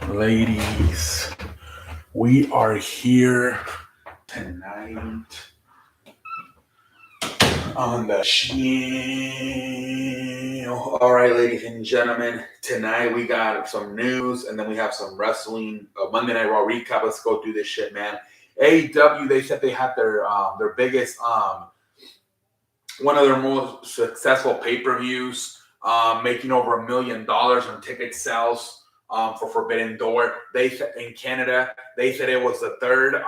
Ladies, we are here tonight on the show. All right, ladies and gentlemen, tonight we got some news and then we have some wrestling. Monday Night Raw recap. Let's go through this shit, man. AEW, they said they had their biggest one of their most successful pay-per-views, making over $1 million on ticket sales for Forbidden Door. They in Canada, they said it was the third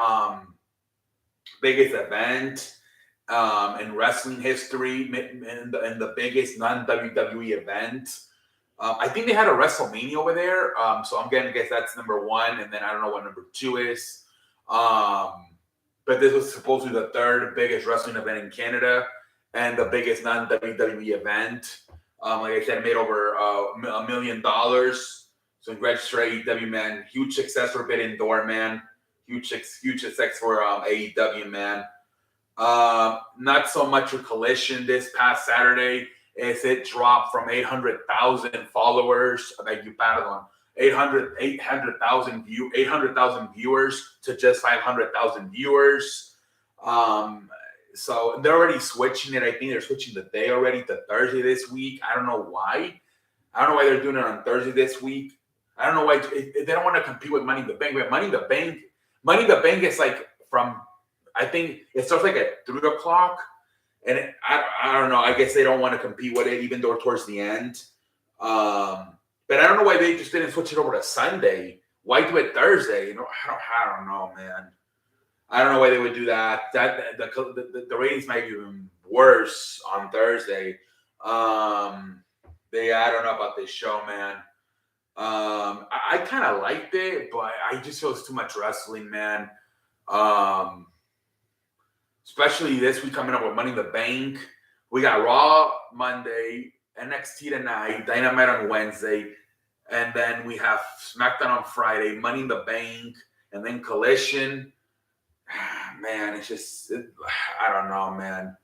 biggest event in wrestling history, and the biggest non-WWE event. I think they had a WrestleMania over there, so I'm gonna guess that's number one, and then I don't know what number two is. But this was supposedly the third biggest wrestling event in Canada and the biggest non-WWE event. Like I said, made over $1 million. So congrats to AEW, man. Huge success for Forbidden Door, man. Huge success for AEW, man. Not so much for Collision this past Saturday, as it dropped from 800,000 followers. I beg your pardon. 800,000 viewers to just 500,000 viewers. So they're already switching it. I think they're switching the day already to Thursday this week. I don't know why. I don't know why they're doing it on Thursday this week. I don't know why they don't want to compete with Money in the Bank. But Money in the Bank is like from, I think it starts like at 3:00, and I don't know. I guess they don't want to compete with it, even though towards the end. But I don't know why they just didn't switch it over to Sunday. Why do it Thursday? I don't know, man. I don't know why they would do that. The ratings might be even worse on Thursday. I don't know about this show, man. I kind of liked it, but I just feel it's too much wrestling, man. Especially this week coming up with Money in the Bank. We got Raw Monday, NXT tonight, Dynamite on Wednesday, and then we have SmackDown on Friday, Money in the Bank, and then Collision. Man, it's just, I don't know, man.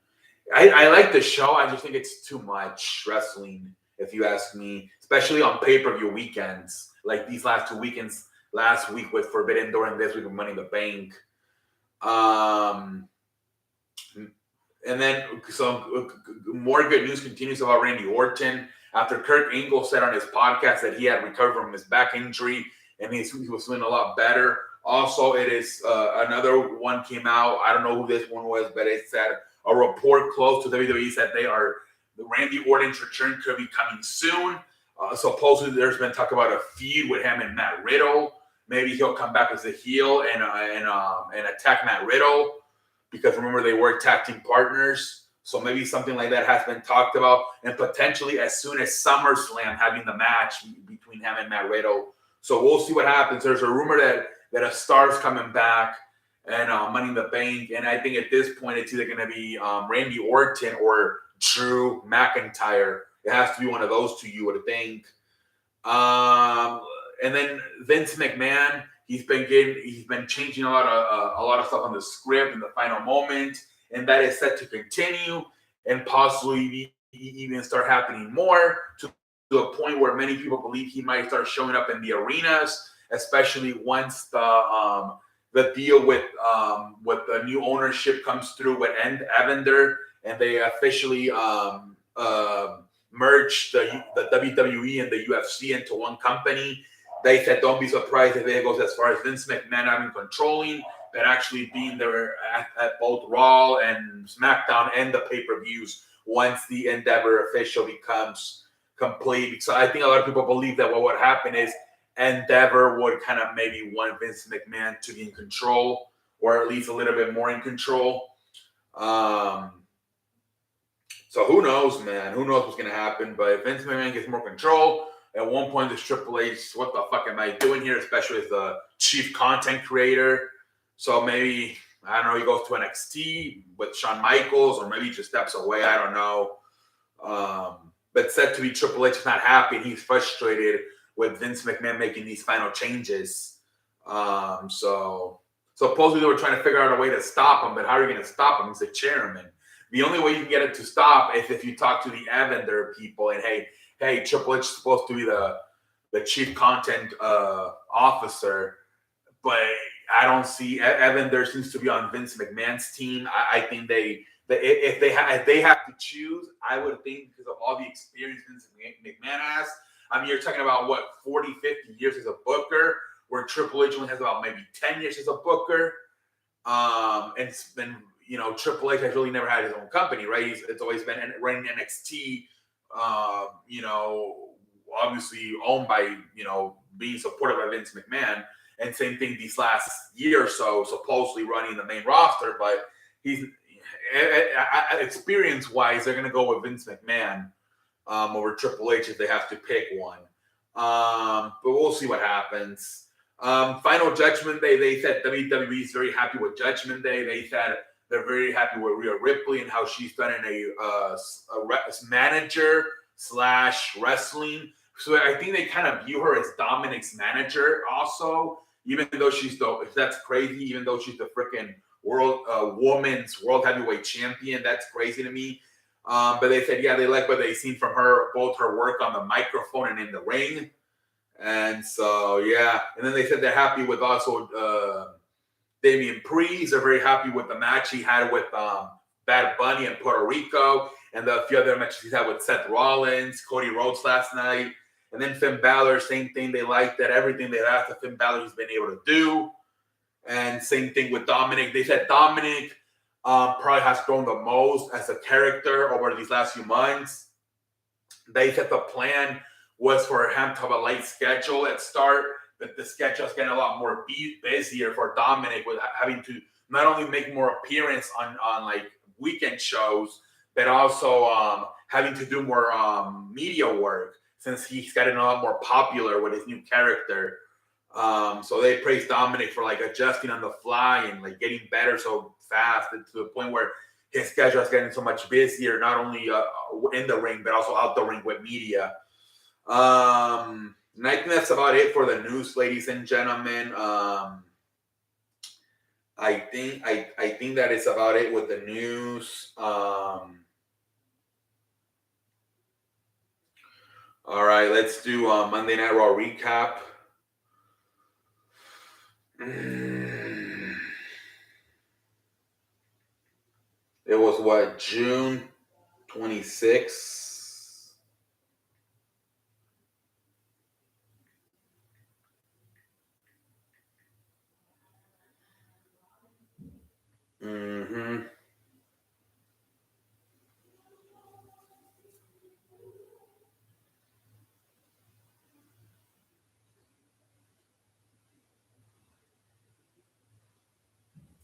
I like the show. I just think it's too much wrestling, if you ask me, especially on pay-per-view weekends, like these last 2 weekends, last week with Forbidden Door and this week with Money in the Bank. And then some more good news continues about Randy Orton after Kurt Angle said on his podcast that he had recovered from his back injury and he was feeling a lot better. Also, it is another one came out. I don't know who this one was, but it said a report close to WWE said the Randy Orton's return could be coming soon. Supposedly, there's been talk about a feud with him and Matt Riddle. Maybe he'll come back as a heel and attack Matt Riddle, because remember they were tag team partners. So maybe something like that has been talked about, and potentially as soon as SummerSlam having the match between him and Matt Riddle. So we'll see what happens. There's a rumor that a star's coming back and Money in the Bank, and I think at this point it's either going to be Randy Orton or Drew McIntyre. It has to be one of those two, you would think. And then Vince McMahon, he's been changing a lot of stuff on the script in the final moment, and that is set to continue and possibly even start happening more to a point where many people believe he might start showing up in the arenas, especially once the deal with the new ownership comes through with Evander, and they officially merged the WWE and the UFC into one company. They said don't be surprised if it goes as far as Vince McMahon having controlling, but actually being there at both Raw and SmackDown and the pay-per-views once the endeavor officially becomes complete. So I think a lot of people believe that what would happen is Endeavor would kind of maybe want Vince McMahon to be in control, or at least a little bit more in control. So who knows, man? Who knows what's going to happen? But if Vince McMahon gets more control, at one point there's Triple H, what the fuck am I doing here? Especially as the chief content creator. So maybe, I don't know, he goes to NXT with Shawn Michaels, or maybe he just steps away. I don't know. But said to be Triple H is not happy, and he's frustrated with Vince McMahon making these final changes. So supposedly they were trying to figure out a way to stop him, but how are you going to stop him? He's the chairman. The only way you can get it to stop is if you talk to the Evander people and hey, Triple H is supposed to be the chief content officer. But I don't see Evan. There seems to be on Vince McMahon's team. I think if they have to choose, I would think because of all the experience Vince McMahon has. I mean, you're talking about what 40, 50 years as a booker, where Triple H only has about maybe 10 years as a booker. And it's been, Triple H has really never had his own company, right? It's always been running NXT. Obviously owned by, being supported by Vince McMahon. And same thing these last year or so, supposedly running the main roster. But he's experience-wise, they're going to go with Vince McMahon over Triple H if they have to pick one. But we'll see what happens. Final Judgment Day, they said WWE is very happy with Judgment Day. They said they're very happy with Rhea Ripley and how she's done in a manager / wrestling. So I think they kind of view her as Dominic's manager also, even though that's crazy, even though she's the freaking women's world heavyweight champion. That's crazy to me. But they said, yeah, they like what they've seen from her, both her work on the microphone and in the ring. And so, yeah. And then they said they're happy with also Damian Priest. They're very happy with the match he had with Bad Bunny in Puerto Rico and a few other matches he's had with Seth Rollins, Cody Rhodes last night. And then Finn Balor, same thing. They like that everything they asked of Finn Balor he's been able to do. And same thing with Dominic. They said Dominic probably has grown the most as a character over these last few months. They said the plan was for him to have a light schedule at start, but the schedule is getting a lot more busier for Dominic with having to not only make more appearance on like weekend shows, but also having to do more media work since he's gotten a lot more popular with his new character. So they praised Dominic for like adjusting on the fly and like getting better so fast and to the point where his schedule is getting so much busier, not only in the ring, but also out the ring with media. And I think that's about it for the news, ladies and gentlemen. I think that is about it with the news. All right, let's do Monday Night Raw recap. It was what, June 26th?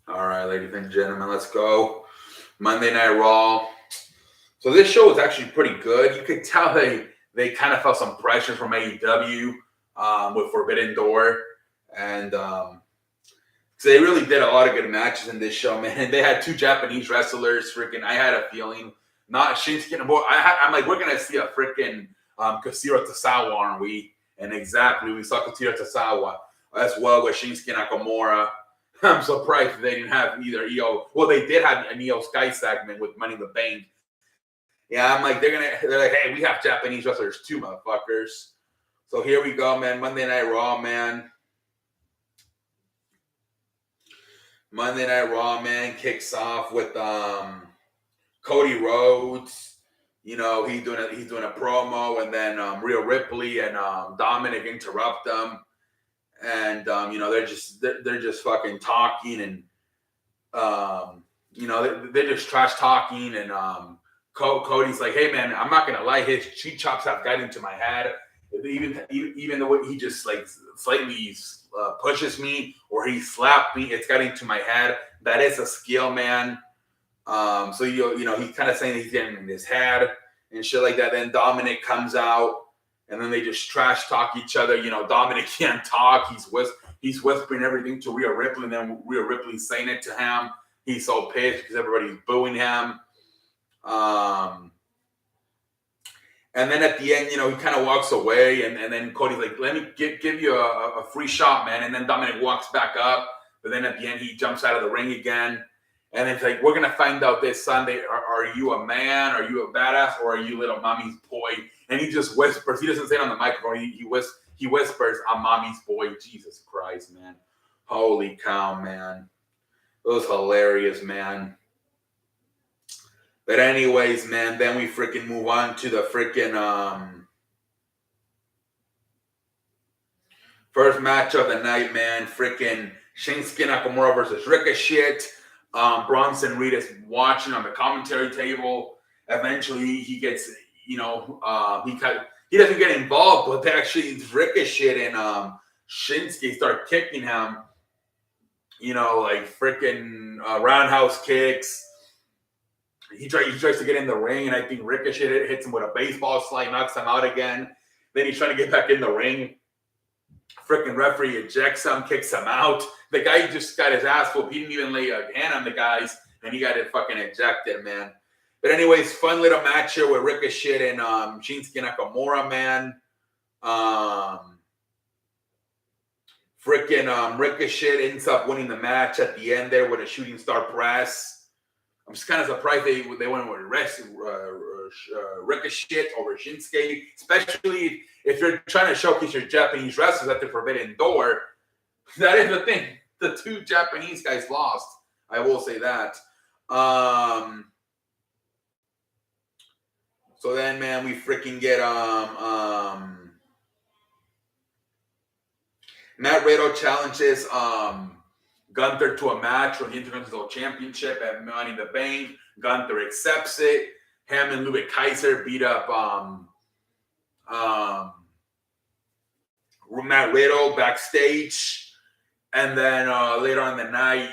All right, ladies and gentlemen, let's go. Monday Night Raw. So this show was actually pretty good. You could tell they kind of felt some pressure from AEW with Forbidden Door. And so they really did a lot of good matches in this show, man. And they had two Japanese wrestlers. I had a feeling. Not Shinsuke. I'm like, we're going to see a freaking Katsuyori Tozawa, aren't we? And exactly, we saw Katsuyori Tozawa as well with Shinsuke Nakamura. I'm surprised they didn't have either EO. Well, they did have an EO Sky segment with Money in the Bank. Yeah, I'm like, they're like, hey, we have Japanese wrestlers too, motherfuckers. So here we go, man. Monday Night Raw, man. Monday Night Raw, man, kicks off with Cody Rhodes. He's doing a promo, and then Rhea Ripley and Dominic interrupt them. And they're just fucking talking, and they're just trash talking, and Cody's like, hey man, I'm not gonna lie, his cheek chops have gotten into my head. Even though he just like slightly pushes me or he slapped me, it's got into my head. That is a skill, man. So he's kind of saying that he's getting in his head and shit like that. Then Dominic comes out. And then they just trash talk each other. Dominic can't talk. He's whispering everything to Rhea Ripley, and then Rhea Ripley's saying it to him. He's so pissed because everybody's booing him. And then at the end, he kind of walks away, and then Cody's like, "Let me give you a free shot, man." And then Dominic walks back up, but then at the end, he jumps out of the ring again. And it's like, we're gonna find out this Sunday. Are you a man? Are you a badass? Or are you little mommy's boy? And he just whispers. He doesn't say it on the microphone. he whispers, "I'm mommy's boy." Jesus Christ, man. Holy cow, man. It was hilarious, man. But anyways, man, then we freaking move on to the freaking first match of the night, man. Freaking Shinsuke Nakamura versus Ricochet. Bronson Reed is watching on the commentary table. Eventually, he gets, he doesn't get involved, but actually Ricochet and Shinsuke start kicking him. Like freaking roundhouse kicks. He tries to get in the ring, and I think Ricochet hits him with a baseball slide, knocks him out again. Then he's trying to get back in the ring. Freaking referee ejects him, kicks him out. The guy just got his ass whooped. He didn't even lay a hand on the guys, and he got it fucking ejected, man. But anyways, fun little match here with Ricochet and Shinsuke Nakamura, man. Ricochet ends up winning the match at the end there with a shooting star press. I'm just kind of surprised they went with Ricochet over Shinsuke, especially if you're trying to showcase your Japanese wrestlers at the Forbidden Door. That is the thing. The two Japanese guys lost. I will say that. So then, man, we freaking get Matt Riddle challenges Gunther to a match for the Intercontinental Championship at Money in the Bank. Gunther accepts it. Him and Ludwig Kaiser beat up Matt Riddle backstage. And then later on in the night,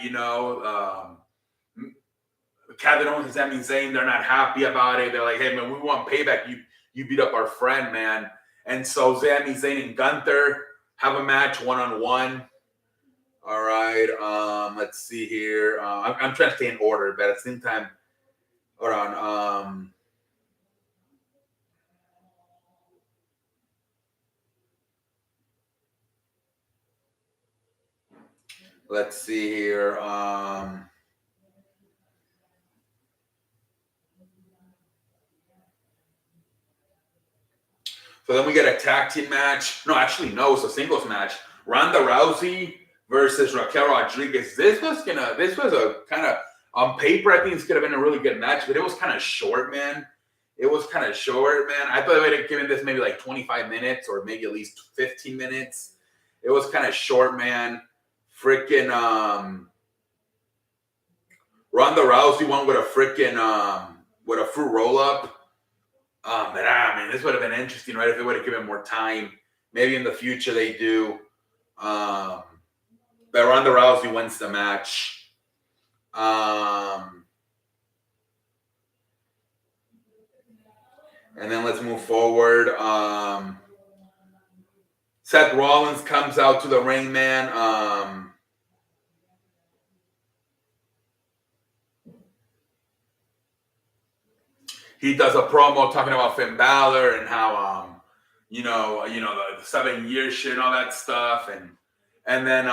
Kevin Owens and Sami Zayn, they're not happy about it. They're like, hey, man, we want payback. You beat up our friend, man. And so Sami Zayn and Gunther have a match one-on-one. All right. Let's see here. I'm trying to stay in order, but at the same time, hold on. Let's see here. So then we get a tag team match. No, actually, no, it's a singles match. Ronda Rousey versus Raquel Rodriguez. This was a kind of, on paper, I think it's gonna have been a really good match, but it was kind of short, man. I thought they would have given this maybe like 25 minutes or maybe at least 15 minutes. It was kind of short, man. Freaking Ronda Rousey won with a freaking with a fruit roll up. But this would have been interesting, right? If they would have given more time. Maybe in the future they do. But Ronda Rousey wins the match. And then let's move forward. Seth Rollins comes out to the ring, man. He does a promo talking about Finn Balor and how, the 7 year shit and all that stuff. And then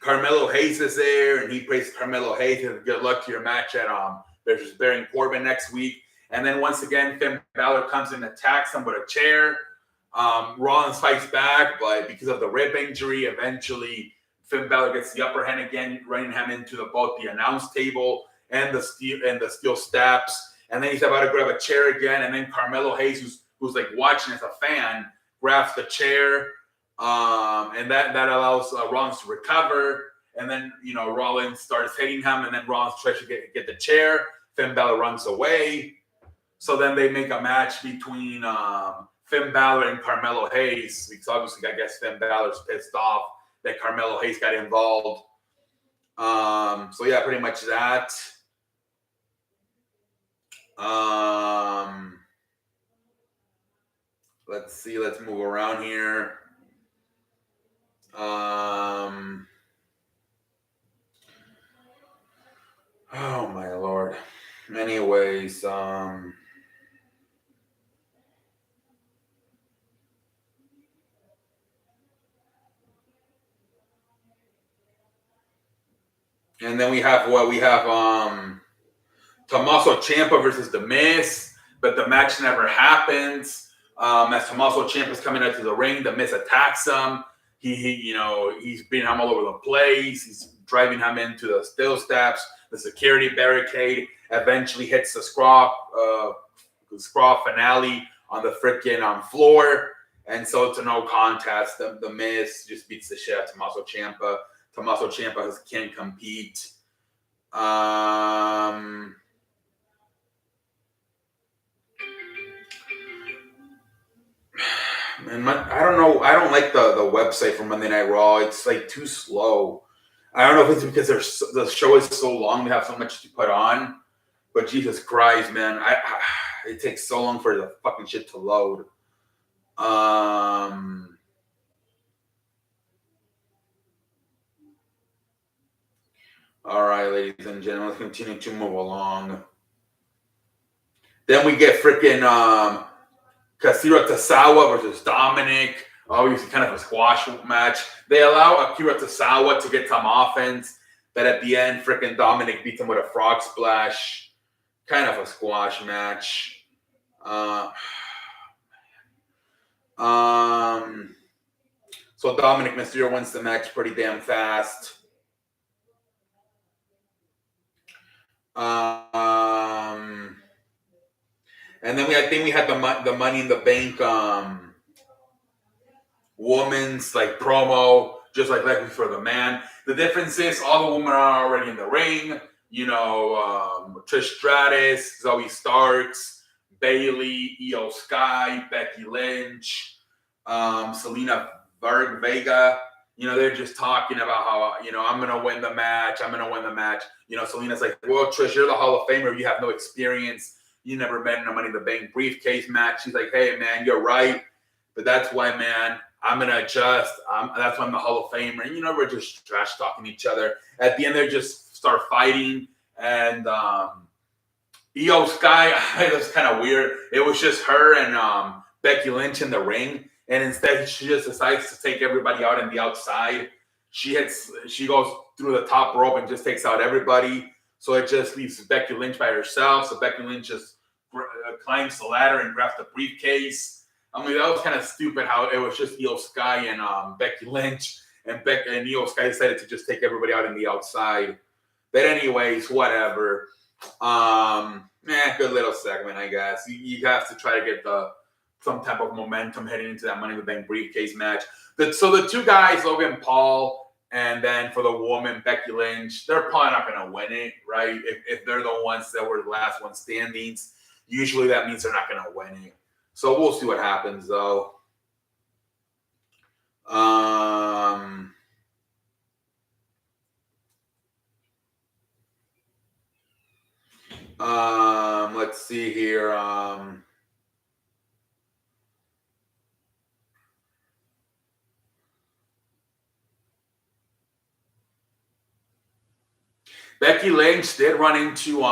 Carmelo Hayes is there, and he praises Carmelo Hayes and good luck to your match at versus Baron Corbin next week. And then once again, Finn Balor comes in and attacks him with a chair. Rollins fights back, but because of the rib injury, eventually Finn Balor gets the upper hand again, running him into both the announce table and the steel steps. And then he's about to grab a chair again, and then Carmelo Hayes, who's like watching as a fan, grabs the chair, and that allows Rollins to recover. And then Rollins starts hitting him, and then Rollins tries to get the chair. Finn Balor runs away. So then they make a match between Finn Balor and Carmelo Hayes, because obviously I guess Finn Balor's pissed off that Carmelo Hayes got involved. So yeah, pretty much that. Let's see. Let's move around here. Oh my Lord. Anyways, and then we have Tommaso Ciampa versus The Miz, but the match never happens. As Tommaso Ciampa's coming out to the ring, the Miz attacks him. He's beating him all over the place. He's driving him into the steel steps, the security barricade. Eventually hits the scraw finale on the freaking floor. And so it's a no contest. The Miz just beats the shit out of Tommaso Ciampa. Tommaso Ciampa can't compete. Man, I don't know. I don't like the website for Monday Night Raw. It's like too slow. I don't know if it's because the show is so long. They have so much to put on. But Jesus Christ, man, it takes so long for the fucking shit to load. All right, ladies and gentlemen, let's continue to move along. Then we get freaking Katsuyori Tozawa versus Dominic. Obviously, kind of a squash match. They allow Akira Tozawa to get some offense, but at the end, freaking Dominic beats him with a frog splash. Kind of a squash match. So Dominic Mysterio wins the match pretty damn fast. And then I think we had the Money in the Bank woman's like promo, just like for the man. The difference is all the women are already in the ring. Trish Stratus, Zoe Starks, Bayley, Io Sky, Becky Lynch, Selena Vega. They're just talking about how, I'm going to win the match. Selena's like, well, Trish, you're the Hall of Famer. You have no experience. You never been in a Money in the Bank briefcase match. She's like, hey, man, you're right. But that's why, man, I'm going to adjust. That's why I'm the Hall of Famer. And, we're just trash talking each other. At the end, they just start fighting. And Io Sky, it was kind of weird. It was just her and Becky Lynch in the ring. And instead, she just decides to take everybody out on the outside. She goes through the top rope and just takes out everybody. So it just leaves Becky Lynch by herself. So Becky Lynch just climbs the ladder and grabs the briefcase. I mean, that was kind of stupid how it was just Io Sky and Becky Lynch. And Io Sky decided to just take everybody out on the outside. But anyways, whatever. Good little segment, I guess. You have to try to get some type of momentum heading into that Money in the Bank briefcase match. So the two guys, Logan Paul, and then for the woman, Becky Lynch, they're probably not going to win it, right? If they're the ones that were the last one standing, usually that means they're not going to win it. So we'll see what happens, though. Let's see here. Becky Lynch did run into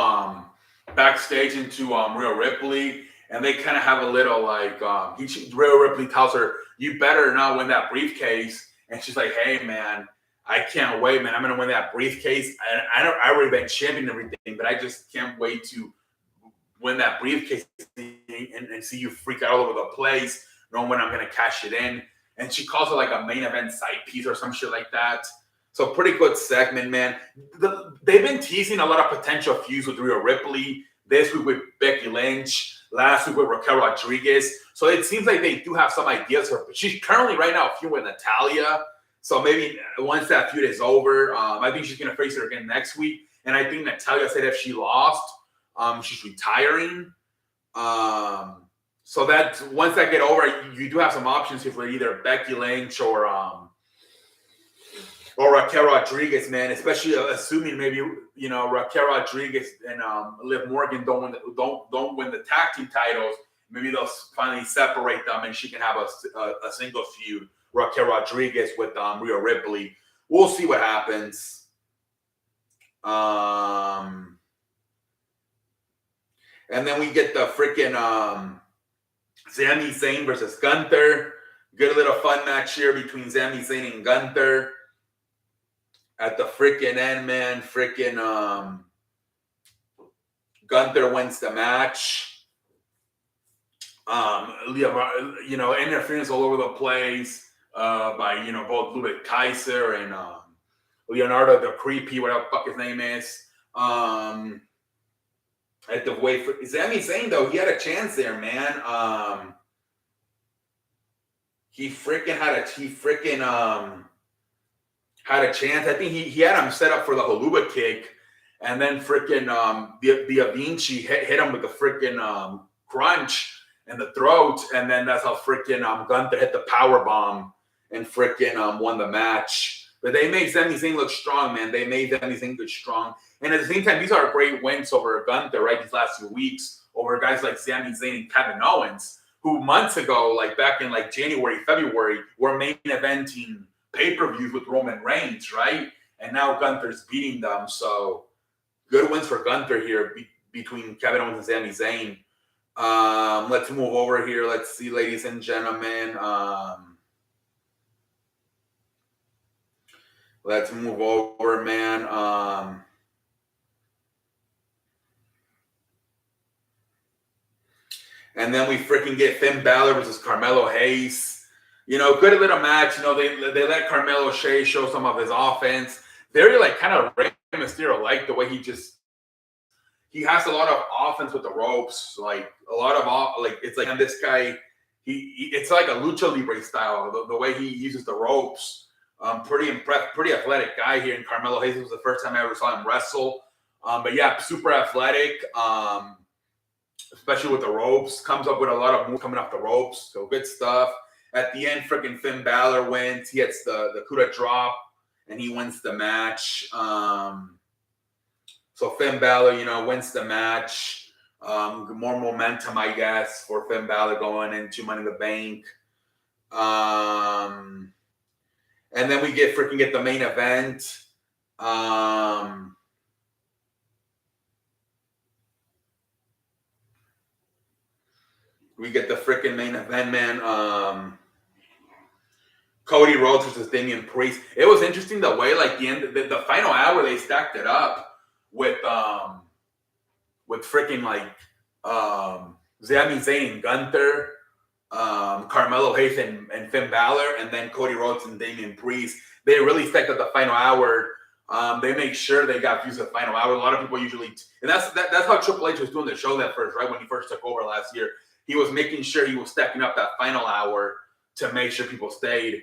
backstage into Rhea Ripley, and they kind of have a little like Rhea Ripley tells her, "You better not win that briefcase," and she's like, "Hey man, I can't wait, man. I'm gonna win that briefcase. I already been champion and everything, but I just can't wait to win that briefcase and see you freak out all over the place, knowing when I'm gonna cash it in." And she calls it like a main event side piece or some shit like that. So pretty good segment, man. They've been teasing a lot of potential feuds with Rhea Ripley. This week with Becky Lynch. Last week with Raquel Rodriguez. So it seems like they do have some ideas for her. But she's currently right now feuding with Natalya. So maybe once that feud is over, I think she's going to face her again next week. And I think Natalya said if she lost, she's retiring. So that once that get over, you do have some options here for either Becky Lynch or Raquel Rodriguez, man. Especially assuming maybe Raquel Rodriguez and Liv Morgan don't win the tag team titles. Maybe they'll finally separate them, and she can have a single feud, Raquel Rodriguez with Rhea Ripley. We'll see what happens. And then we get the freaking Sami Zayn versus Gunther. Good little fun match here between Sami Zayn and Gunther. At the freaking end, man, Gunther wins the match. Interference all over the place by both Ludwig Kaiser and Leonardo the Creepy, whatever the fuck his name is. At the way for Sami Zayn though, he had a chance there, man. He freaking had a chance. I think he had him set up for the Haluba kick, and then freaking the Avinci hit him with the freaking crunch in the throat, and then that's how freaking Gunther hit the power bomb and freaking won the match. But they made Sami Zayn look strong, man. They made Sami Zayn look strong, and at the same time, these are great wins over Gunther, right? These last few weeks over guys like Sami Zayn and Kevin Owens, who months ago, like back in like January, February, were main eventing pay-per-views with Roman Reigns, right? And now Gunther's beating them. So good wins for Gunther here between Kevin Owens and Sami Zayn. Let's move over here. Let's see, ladies and gentlemen. Let's move over, man. And then we freaking get Finn Balor versus Carmelo Hayes. Good little match. They let Carmelo Hayes show some of his offense. Very like kind of Rey Mysterio, like the way he has a lot of offense with the ropes. Like a lot of it's like this guy. It's like a lucha libre style. The way he uses the ropes. Pretty impressed. Pretty athletic guy here in Carmelo Hayes. It was the first time I ever saw him wrestle. But yeah, super athletic. Especially with the ropes, comes up with a lot of moves coming off the ropes. So good stuff. At the end, freaking Finn Balor wins. He hits the coup de drop, and he wins the match. So Finn Balor, wins the match. More momentum, I guess, for Finn Balor going into Money in the Bank. And then we get the main event. We get the freaking main event, man. Cody Rhodes versus Damian Priest. It was interesting the way, like the final hour, they stacked it up with freaking like Sami Zayn and Gunther, Carmelo Hayes and Finn Balor, and then Cody Rhodes and Damian Priest. They really stacked up the final hour. They make sure they got views of the final hour. A lot of people usually, and that's how Triple H was doing the show at first, right? When he first took over last year. He was making sure he was stacking up that final hour to make sure people stayed.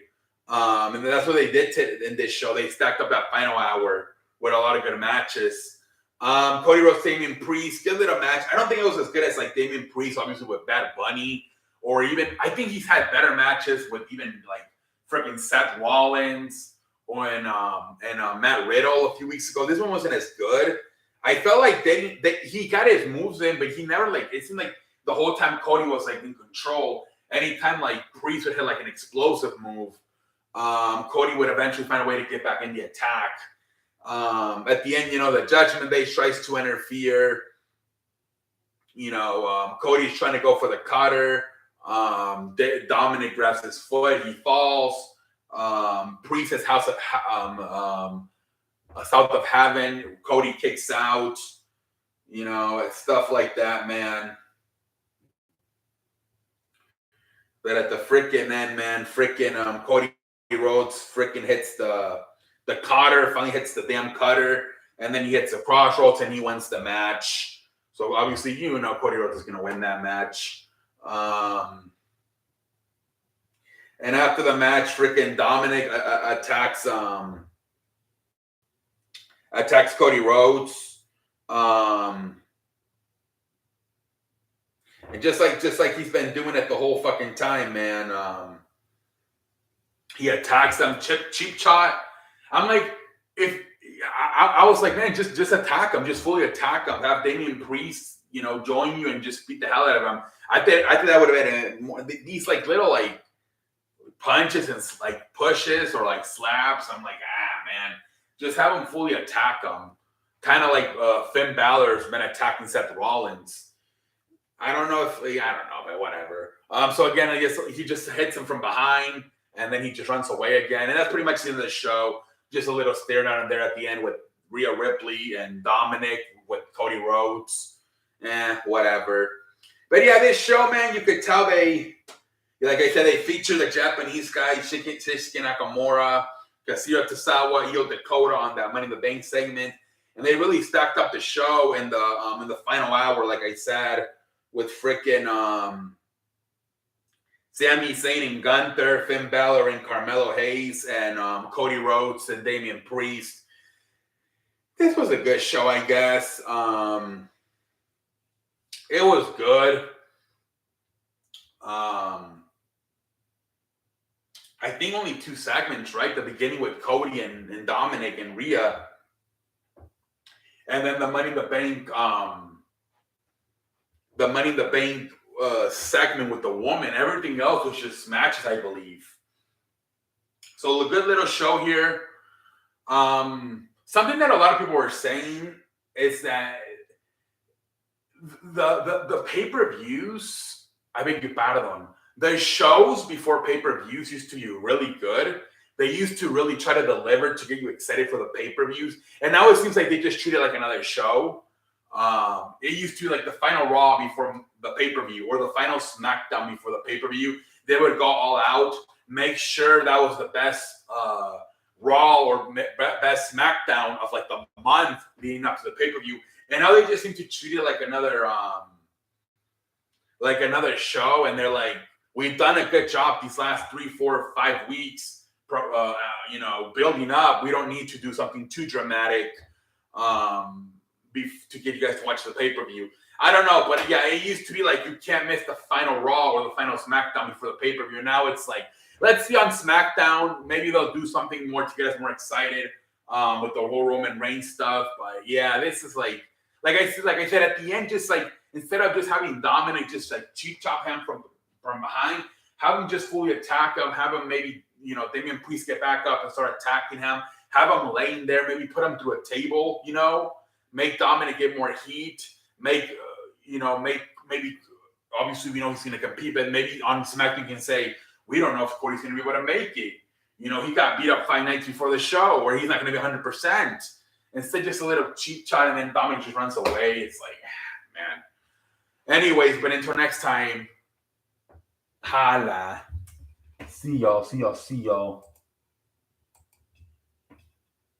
And that's what they did in this show. They stacked up that final hour with a lot of good matches. Cody Rhodes, Damian Priest, good little match. I don't think it was as good as like Damian Priest, obviously with Bad Bunny, or even I think he's had better matches with even like freaking Seth Rollins and Matt Riddle a few weeks ago. This one wasn't as good. I felt like he got his moves in, but he never it seemed like the whole time Cody was like in control. Anytime like Priest would hit like an explosive move, Cody would eventually find a way to get back in the attack. At the end, the Judgment Day tries to interfere. Cody's trying to go for the cutter. Dominic grabs his foot. He falls. Priest has South of Heaven. Cody kicks out. Stuff like that, man. But at the freaking end, man, Cody Rhodes freaking hits the cutter, finally hits the damn cutter, and then he hits the crossroads and he wins the match. So obviously, Cody Rhodes is going to win that match. And after the match, freaking Dominic attacks Cody Rhodes. And just like he's been doing it the whole fucking time, man. He attacks them, cheap shot. I'm like, I was like, man, just attack him, just fully attack him. Have Damian Priest, join you and just beat the hell out of him. I think that would have been more these like little like punches and like pushes or like slaps. I'm like, man, just have him fully attack him. Kind of like Finn Balor's been attacking Seth Rollins. I don't know, but whatever. So again, I guess he just hits him from behind, and then he just runs away again. And that's pretty much the end of the show. Just a little stare down there at the end with Rhea Ripley and Dominic with Cody Rhodes. Whatever. But yeah, this show, man, you could tell they, like I said, they feature the Japanese guy, Shinsuke Nakamura, Kazuya Tosawa, Io Dakota on that Money in the Bank segment. And they really stacked up the show in the final hour, like I said, with freaking Sami Zayn and Gunther, Finn Balor and Carmelo Hayes, and Cody Rhodes and Damian Priest. This was a good show, I guess. It was good. I think only 2 segments, right? The beginning with Cody and Dominic and Rhea. And then the Money in the Bank, segment with the woman. Everything else was just matches, I believe. So a good little show here. Something that a lot of people were saying is that the pay-per-views, I beg your pardon, the shows before pay-per-views used to be really good. They used to really try to deliver to get you excited for the pay-per-views. And now it seems like they just treat it like another show. It used to be like the final Raw before the pay-per-view or the final SmackDown before the pay-per-view. They would go all out, make sure that was the best Raw or best SmackDown of like the month leading up to the pay-per-view. And now they just seem to treat it like another show. And they're like, we've done a good job these last 3, 4, 5 weeks, building up. We don't need to do something too dramatic to get you guys to watch the pay-per-view. I don't know, but yeah, it used to be like you can't miss the final Raw or the final SmackDown before the pay-per-view. Now it's like, let's see on SmackDown. Maybe they'll do something more to get us more excited with the whole Roman Reigns stuff. But yeah, this is like I said at the end, just like instead of just having Dominic just like cheap chop him from behind, have him just fully attack him. Have him maybe Damian Priest get back up and start attacking him. Have him laying there. Maybe put him through a table. Make Dominic get more heat. Maybe obviously we know he's going to compete, but maybe on SmackDown you can say we don't know if Cody's going to be able to make it. He got beat up 5 nights before the show, or he's not going to be 100%. Instead, just a little cheap shot, and then Dominic just runs away. It's like, man. Anyways, but until next time, holla. See y'all.